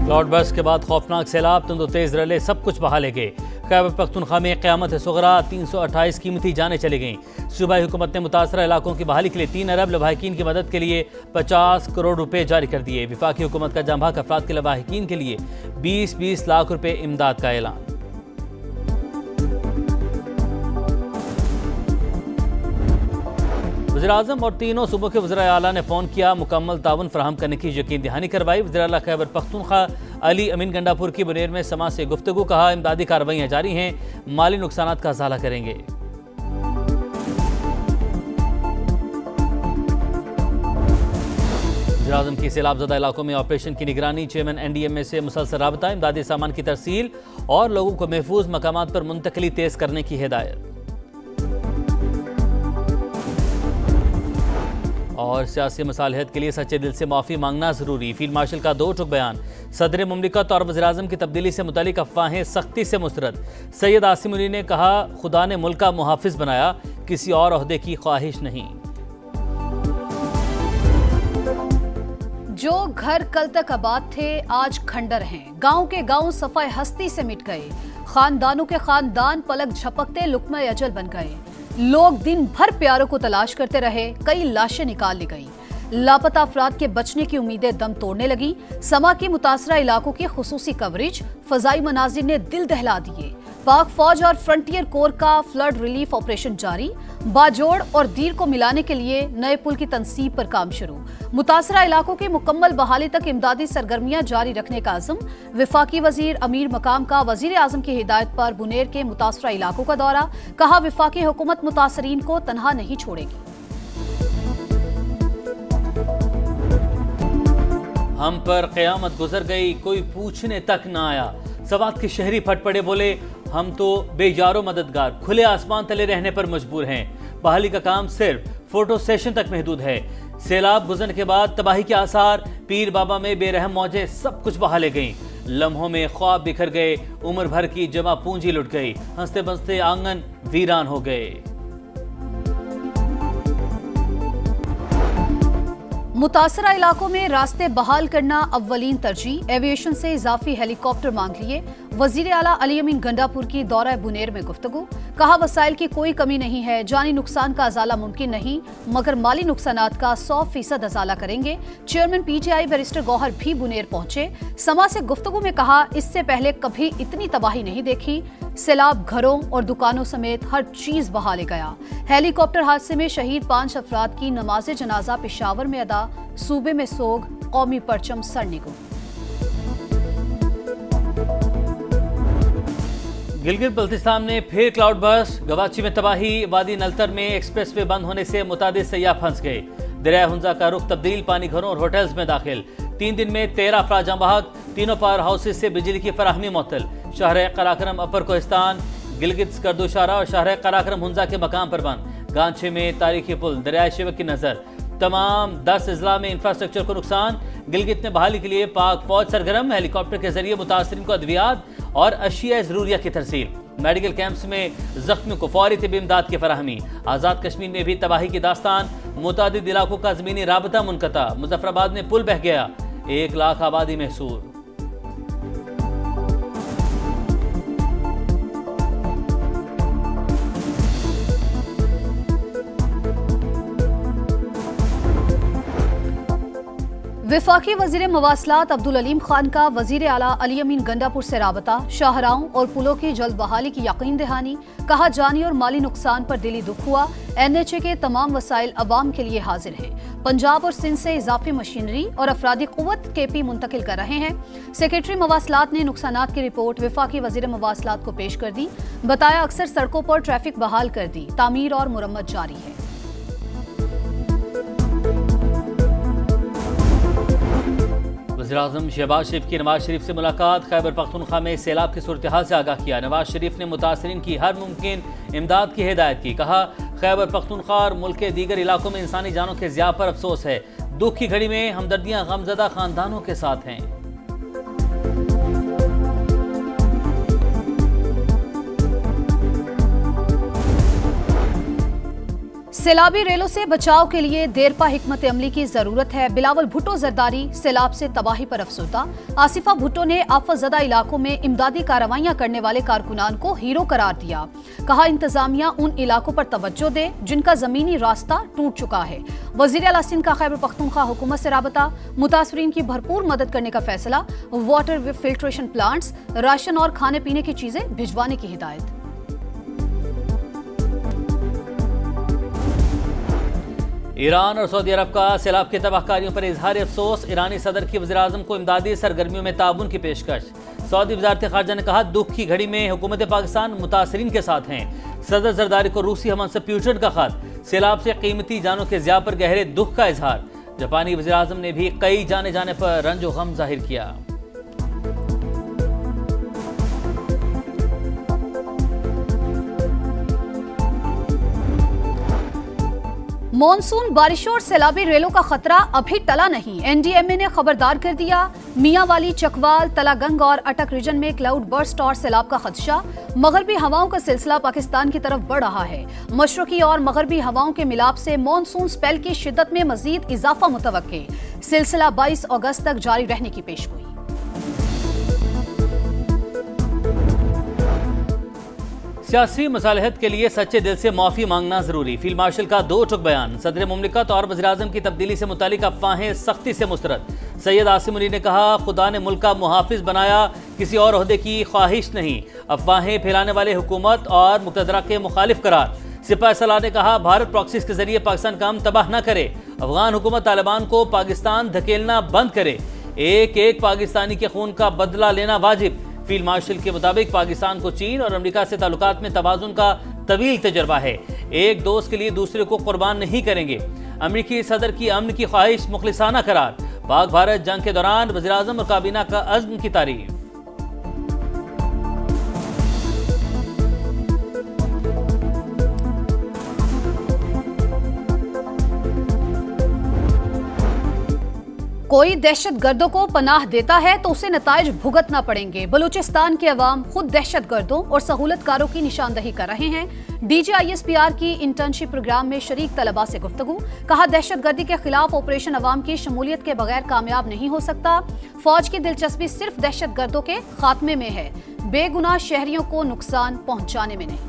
Cloud burst के बाद खौफनाक सैलाब, तंदो तेज रले, सब कुछ बहा ले गए। खैबर पख्तूनख्वा में क़यामत सुगरा, 328 कीमती जानें चली गईं। सूबाई हुकूमत ने मुतासरा इलाकों की बहाली के लिए 3 अरब लवाहिकीन की मदद के लिए 50 करोड़ रुपए जारी कर दिए। विफाकी हुकूमत का जांबाक अफराद के लवाहिकीन के लिए 20-20 लाख रुपए इमदाद का ऐलान। वज़ीर-ए-आज़म और तीनों सूबों के वज़ीर-ए-आला ने फ़ोन किया, मुकम्मल ताउन फराहम करने की यकीन दहानी करवाई। वज़ीर-ए-आला खैबर पख्तूनख्वा अली अमीन गंडापुर की बुनेर में समा से गुफ्तगू, कहा इमदादी कार्रवाइयाँ जारी हैं, माली नुकसानात का अज़ाला करेंगे। वज़ीर-ए-आज़म की सैलाबज़दा इलाकों में ऑपरेशन की निगरानी, चेयरमैन NDMA से मुसलसल राबता, इमदादी सामान की तरसील और लोगों को महफूज मकामात पर मुंतकली तेज़ करने की हिदायत। और सियासी मसालहत के लिए सच्चे दिल से माफ़ी मांगना ज़रूरी, फील्ड मार्शल का 2 टुक बयान। सदर मुमलिकत और वज़ीर-ए-आज़म की तब्दीली से मुतालिक अफवाहें सख्ती से मुस्तरद। सैयद आसिम अली ने कहा, खुदा ने मुल्क का मुहाफिज बनाया, किसी और ओहदे की ख्वाहिश नहीं। जो घर कल तक आबाद थे आज खंडर हैं। गांव के गांव सफाई हस्ती से मिट गए। खानदानों के खानदान पलक झपकते लुक्मा अजल बन गए। लोग दिन भर प्यारों को तलाश करते रहे, कई लाशें निकाल ली गई। लापता अफराद के बचने की उम्मीदें दम तोड़ने लगी। समा की मुतासरा इलाकों की खुसूसी कवरेज, फजाई मनाजिर ने दिल दहला दिए। पाक फौज और फ्रंटियर कोर का फ्लड रिलीफ ऑपरेशन जारी। बाजोड़ और दीर को मिलाने के लिए नए पुल की तनसीब पर काम शुरू। मुतासरा इलाकों की मुकम्मल बहाली तक इमदादी सरगर्मियां जारी रखने का अज़म। विफाकी वजीर अमीर मकाम का वज़ीर-ए-आज़म की हिदायत पर बुनेर के मुतासरा इलाकों का दौरा, कहा विफाकी हुकूमत मुतासरीन को तनहा नहीं छोड़ेगी। हम पर क़यामत गुजर गई, कोई पूछने तक ना आया। सवात के शहरी फट पड़े, बोले हम तो बेजारो मददगार खुले आसमान तले रहने पर मजबूर हैं। बहाली का काम सिर्फ फोटो सेशन तक महदूद है। सैलाब गुजरने के बाद तबाही के आसार, पीर बाबा में बेरहम मौजें सब कुछ बहा ले गईं। लम्हों में ख्वाब बिखर गए, उम्र भर की जमा पूंजी लुट गई। हंसते बंसते आंगन वीरान हो गए। मुतासरा इलाकों में रास्ते बहाल करना अव्वलीन तरजीह। एविएशन से इजाफी हेलीकॉप्टर मांग लिए। वजीर आला अली अमीन गंडापुर की दौरा बुनेर में गुफ्तगू, कहा वसाइल की कोई कमी नहीं है, जानी नुकसान का अजाला मुमकिन नहीं, मगर माली नुकसानात का 100% अजाला करेंगे। चेयरमैन PTI बैरिस्टर गौहर भी बुनेर पहुंचे। समा से गुफ्तगू में कहा, इससे पहले कभी इतनी तबाही नहीं देखी। सैलाब घरों और दुकानों समेत हर चीज बहा ले गया। हेलीकॉप्टर हादसे में शहीद 5 अफराद की नमाज जनाजा पेशावर में अदा। सूबे में सोग, कौमी परचम सरनिगो। गिलगित बल्तिस्तान में फिर क्लाउड बर्स्ट, गवाची में तबाही। वादी नलतर में एक्सप्रेसवे बंद होने से मुतादिद सयाह फंस गए। दरिया हुंजा का रुख तब्दील, पानी घरों और होटल्स में दाखिल। 3 दिन में 13 अफराद जाँ बहक। तीनों पावर हाउसेज से बिजली की फराहमी मुअत्तल। शहर कराक्रम, अपर कोहिस्तान, गिलगित स्कर्दोशारा और शहर कराक्रम हुंजा के मकाम पर बंद। गांचे में तारीखी पुल, दरिया शिवक की नजर। तमाम 10 अजला में इंफ्रास्ट्रक्चर को नुकसान। गिलगित में बहाली के लिए पाक फौज सरगर्म, हेलीकॉप्टर के जरिए मुतासरीन को अद्वियात और अशिया ज़रूरिया की तरसील। मेडिकल कैंप्स में जख्मियों को फौरी तिब्बी इमदाद की फराहमी। आज़ाद कश्मीर में भी तबाही की दास्तान, मुतादिद इलाकों का ज़मीनी राबता मुनक़ता। मुजफ्फराबाद में पुल बह गया, 1 लाख आबादी महसूर। विफाकी वजीर मवासलात अब्दुल अलीम खान का वजीर आला अली अमीन गंडापुर से राबता। शाहराहों और पुलों की जल्द बहाली की यकीन दहानी, कहा जानी और माली नुकसान पर दिली दुख हुआ। NHA के तमाम वसाइल अवाम के लिए हाजिर हैं। पंजाब और सिंध से इजाफी मशीनरी और अफरादी कुव्वत KP मुंतकिल कर रहे हैं। सेक्रेटरी मवासलात ने नुकसानात की रिपोर्ट विफाकी वजीर मवासलात को पेश कर दी। बताया अक्सर सड़कों पर ट्रैफिक बहाल कर दी, तामीर और मुरम्मत जारी है। वज़ीर-ए-आज़म शहबाज शरीफ की नवाज शरीफ से मुलाकात। खैबर पख्तूनख्वा में सैलाब की सूरत हाल से आगाह किया। नवाज शरीफ ने मुतासरीन की हर मुमकिन इमदाद की हिदायत की। कहा खैबर पख्तूनख्वा और मुल्क के दीगर इलाकों में इंसानी जानों के ज़िया पर अफसोस है। दुख की घड़ी में हमदर्दियाँ गमज़दा खानदानों के साथ हैं। सैलाबी रेलों से बचाव के लिए देरपा हिकमत अमली की जरूरत है। बिलावल भुट्टो जरदारी सैलाब से तबाही पर अफसुर्दा। आसिफा भुट्टो ने आफतजदा इलाकों में इमदादी कार्रवाइयां करने वाले कारकुनान को हीरो करार दिया। कहा इंतजामिया उन इलाकों पर तवज्जो दे जिनका जमीनी रास्ता टूट चुका है। वजीर आला सिंध का खैबर पख्तूनख्वा हुकूमत से राबता। मुतासरीन की भरपूर मदद करने का फैसला। वाटर फिल्ट्रेशन प्लांट्स, राशन और खाने पीने की चीजें भिजवाने की हिदायत। ईरान और सऊदी अरब का सैलाब की तबाहकारियों पर इजहार अफसोस। ईरानी सदर की वज़ीर आज़म को इमदादी सरगर्मियों में ताउन की पेशकश। सऊदी वज़ारत ख़ारजा ने कहा दुख की घड़ी में हुकूमत पाकिस्तान मुतासरीन के साथ हैं। सदर जरदारी को रूसी हमअंसर प्यूटन का खत। सैलाब से कीमती जानों के ज़िया पर गहरे दुख का इजहार। जापानी वज़ीर आज़म ने भी कई जाने जाने पर रंज व गम जाहिर किया। मॉनसून बारिशों और सैलाबी रेलों का खतरा अभी टला नहीं। एनडीएमए ने खबरदार कर दिया। मियांवाली, चकवाल, तलागंग और अटक रीजन में क्लाउड बर्स्ट और सैलाब का खदशा। मगरबी हवाओं का सिलसिला पाकिस्तान की तरफ बढ़ रहा है। मशरकी और मगरबी हवाओं के मिलाप से मॉनसून स्पेल की शिद्दत में मजीद इजाफा मुतवक्के। सिलसिला 22 अगस्त तक जारी रहने की पेशगोई। सियासी मसालहत के लिए सच्चे दिल से माफी मांगना जरूरी। फील्ड मार्शल का दो टुक बयान। सदर मुमलिकत और वज़ीर आज़म की तब्दीली से मुतालिक अफवाहें सख्ती से मुस्तरद। सैयद आसिम अली ने कहा खुदा ने मुल्क का मुहाफिज बनाया, किसी और ओहदे की ख्वाहिश नहीं। अफवाहें फैलाने वाले हुकूमत और मुक़तदरा के मुखालिफ करार। सिपाही सलाह ने कहा भारत प्रॉक्सीज के जरिए पाकिस्तान का तबाह न करे। अफगान हुकूमत तालिबान को पाकिस्तान धकेलना बंद करे। एक एक पाकिस्तानी के खून का बदला लेना वाजिब। फील्ड मार्शल के मुताबिक पाकिस्तान को चीन और अमेरिका से ताल्लुकात में तवाज़ुन का तवील तजर्बा है। एक दोस्त के लिए दूसरे को कुर्बान नहीं करेंगे। अमेरिकी सदर की अमन की ख्वाहिश मुखलिसाना करार। पाक भारत जंग के दौरान वज़ीर आज़म और काबीना का अज़्म की तारीफ। कोई दहशत गर्दों को पनाह देता है तो उसे नताइज भुगतना पड़ेंगे। बलूचिस्तान के अवाम खुद दहशत गर्दों और सहूलतकारों की निशानदही कर रहे हैं। DGISPR की इंटर्नशिप प्रोग्राम में शरीक तलबा से गुफ्तगू। कहा दहशत गर्दी के खिलाफ ऑपरेशन अवाम की शमूलियत के बगैर कामयाब नहीं हो सकता। फौज की दिलचस्पी सिर्फ दहशत गर्दों के खात्मे में है, बेगुनाह शहरियों को नुकसान पहुंचाने में नहीं।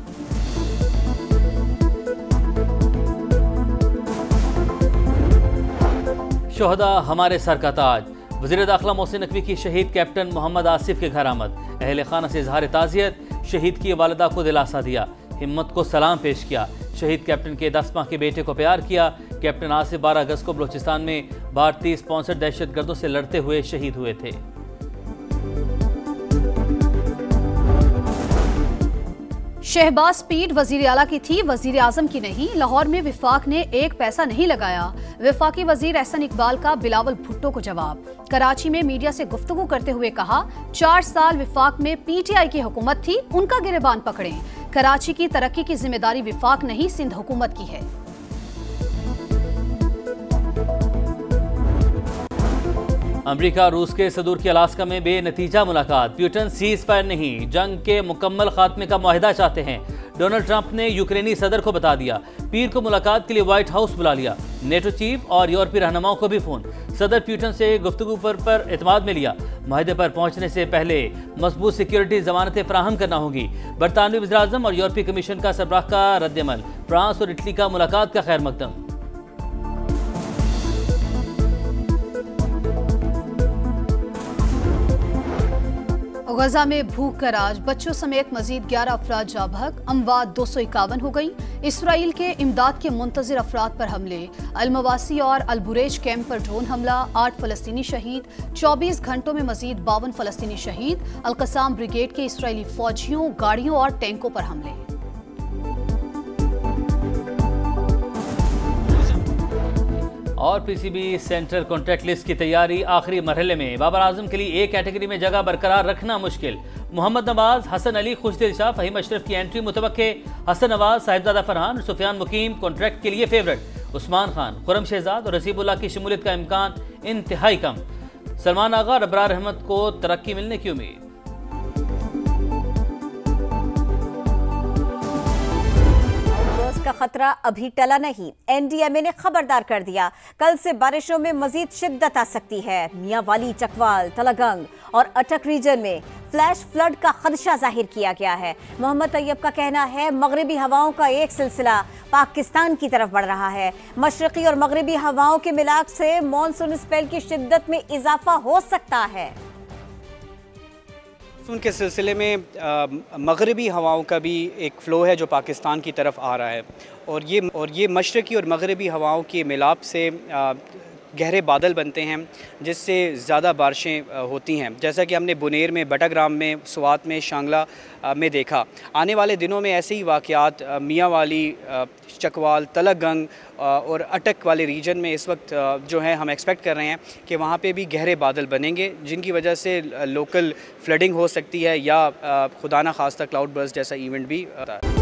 शोहदा हमारे सर का ताज। वज़ीर दाखिला मोहसिन नकवी की शहीद कैप्टन मोहम्मद आसिफ के घर आमद। अहले खाना से इजहार ताज़ियत। शहीद की वालिदा को दिलासा दिया, हिम्मत को सलाम पेश किया। शहीद कैप्टन के 10 माह के बेटे को प्यार किया। कैप्टन आसिफ 12 अगस्त को बलूचिस्तान में भारतीय स्पॉन्सर्ड दहशत गर्दों से लड़ते हुए शहीद हुए थे। शहबाज स्पीड वजीर आला की थी, वजीर आजम की नहीं। लाहौर में विफाक ने एक पैसा नहीं लगाया। विफाकी वजीर एहसन इकबाल का बिलावल भुट्टो को जवाब। कराची में मीडिया से गुफ्तगू करते हुए कहा 4 साल विफाक में PTI की हुकूमत थी, उनका गिरेबान पकड़ें। कराची की तरक्की की जिम्मेदारी विफाक नहीं सिंध हुकूमत की है। अमेरिका रूस के सदूर की अलास्का में बेनतीजा मुलाकात। प्यूटन सीज फायर नहीं, जंग के मुकम्मल खात्मे का मुआहिदा चाहते हैं। डोनाल्ड ट्रंप ने यूक्रेनी सदर को बता दिया। पीर को मुलाकात के लिए व्हाइट हाउस बुला लिया। नेटो चीफ और यूरोपीय रहनुमाओं को भी फोन। सदर प्यूटन से गुफ्तगू पर एतमाद में लिया। मुआहिदे पर पहुंचने से पहले मजबूत सिक्योरिटी जमानतें फराहम करना होगी। बरतानवी वज़ीर आज़म और यूरोपीय कमीशन का सरबराह का रद्दअमल। फ्रांस और इटली का मुलाकात का खैर मकदम। गजा में भूख का राज, बच्चों समेत मजीद 11 अफराद जाँ बहक। अमवात 251 हो गई। इसराइल के इमदाद के मुंतजिर अफराद पर हमले। अलमवासी और अलबुरेज कैंप पर ड्रोन हमला, 8 फलस्तीनी शहीद। 24 घंटों में मजीद 52 फलस्तीनी शहीद। अलकसाम ब्रिगेड के इसराइली फौजियों, गाड़ियों और टैंकों पर हमले। और PCB सेंट्रल कॉन्ट्रैक्ट लिस्ट की तैयारी आखिरी मरहले में। बाबर आजम के लिए एक कैटेगरी में जगह बरकरार रखना मुश्किल। मोहम्मद नवाज, हसन अली, खुशदिल शाह, फहीम अशरफ की एंट्री मुतवक्के। हसन नवाज, साहिबजादा फरहान, सुफियान मुकीम कॉन्ट्रैक्ट के लिए फेवरेट। उस्मान खान, खुरम शहजाद और रसीबुल्लाह की शमूलियत का इम्कान इंतहाई कम। सलमान आगा और अबरार अहमद को तरक्की मिलने की उम्मीद। का खतरा अभी टला नहीं। एनडीएमए ने खबरदार कर दिया, कल से बारिशों में मजीद शिद्दत आ सकती है। मियांवाली, चकवाल, तलगंग और अटक रीजन में फ्लैश फ्लड का खदशा जाहिर किया गया है। मोहम्मद तैयब का कहना है मगरिबी हवाओं का एक सिलसिला पाकिस्तान की तरफ बढ़ रहा है। मशरकी और मगरिबी हवाओं के मिलाप से मॉनसून स्पेल की शिद्दत में इजाफा हो सकता है। मानसून के सिलसिले में मगरिबी हवाओं का भी एक फ़्लो है जो पाकिस्तान की तरफ आ रहा है और ये मशरक़ी और मगरिबी हवाओं के मिलाप से गहरे बादल बनते हैं जिससे ज़्यादा बारिशें होती हैं, जैसा कि हमने बुनेर में, बटाग्राम में, स्वात में, शांगला में देखा। आने वाले दिनों में ऐसे ही वाक़यात मियांवाली, चकवाल, तलगंग और अटक वाले रीजन में इस वक्त जो है हम एक्सपेक्ट कर रहे हैं कि वहाँ पे भी गहरे बादल बनेंगे जिनकी वजह से लोकल फ्लडिंग हो सकती है या खुदा न खास्ता क्लाउड बर्स्ट जैसा इवेंट भी होता है।